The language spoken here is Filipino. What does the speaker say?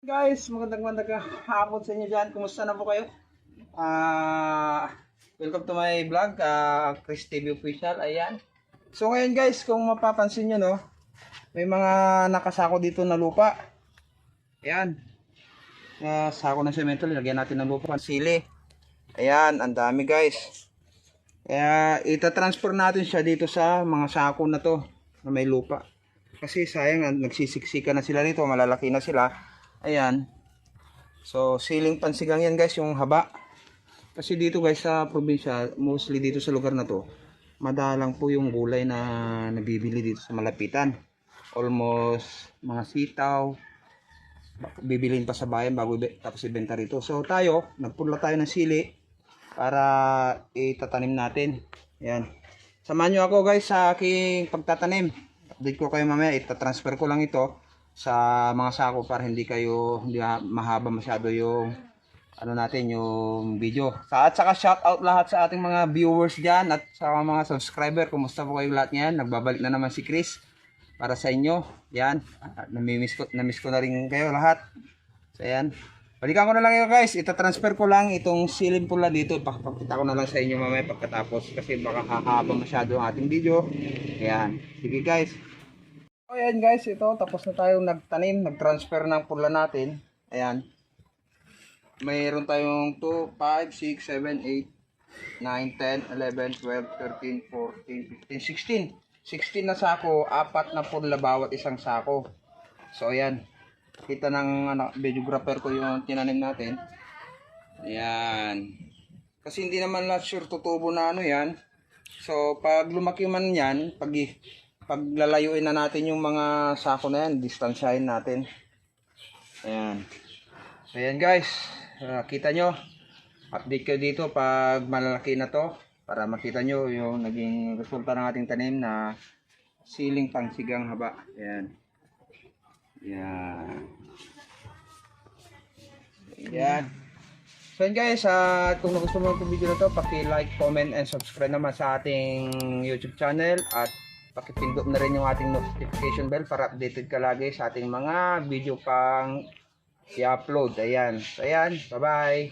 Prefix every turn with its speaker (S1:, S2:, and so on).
S1: Guys, magandang hapon sa inyo dyan. Kumusta na po kayo? Welcome to my vlog, Chris TV Official. Ayan. So ngayon guys, kung mapapansin nyo, no, may mga nakasako dito na lupa. Ayan. Sako ng semento, lagyan natin ng lupa. Sili. Ayan, ang dami guys. Kaya itatransfer natin siya dito sa mga sako na to na may lupa. Kasi sayang, nagsisiksika na sila dito, malalaki na sila. Ayan. So, siling pansigang yan guys, yung haba. Kasi dito guys sa probinsya, mostly dito sa lugar na to, madalang po yung gulay na nabibili dito sa malapitan. Almost mga sitaw, bibilin pa sa bayan bago tapos ibenta rito. So tayo, nagpunla tayo ng sili para itatanim natin. Ayan. Samahan nyo ako guys sa aking pagtatanim. Update ko kayo mamaya, itatransfer ko lang ito sa mga sako para hindi mahaba masyado yung natin yung video. At saka shout out lahat sa ating mga viewers diyan at sa mga subscriber. Kumusta po kayo lahat niyan? Nagbabalik na naman si Chris para sa inyo. Yan. Namiss ko na rin kayo lahat. So yan. Balikan ko na lang yun guys. Ita-transfer ko lang itong siling pula dito. Pakita ko na lang sa inyo mamaya pagkatapos kasi baka hahaba masyado ang ating video. Yan. Sige guys. So ayan guys, ito tapos na tayong nagtanim, nag-transfer ng pula natin. Ayan. Mayroon tayong 2, 5, 6, 7, 8, 9, 10, 11, 12, 13, 14, 15, 16. 16 na sako, 4 na pula bawat isang sako. So ayan. Kita ng videographer ko yung tinanim natin. Ayan. Kasi hindi naman lahat sure tutubo na yan. So pag lumaki man yan, paglalayuin na natin yung mga sako na yan, distansyahin natin. Ayan. So ayan guys, kita nyo, update ko dito pag malalaki na to para makita nyo yung naging resulta ng ating tanim na siling pangsigang haba. Ayan. Ayan. Ayan. So yun guys, kung nagustuhan mo itong video na to, paki-like, comment, and subscribe naman sa ating YouTube channel at pakipindot na rin yung ating notification bell para updated ka lagi sa ating mga video pang i-upload. Ayan. So ayan, bye-bye.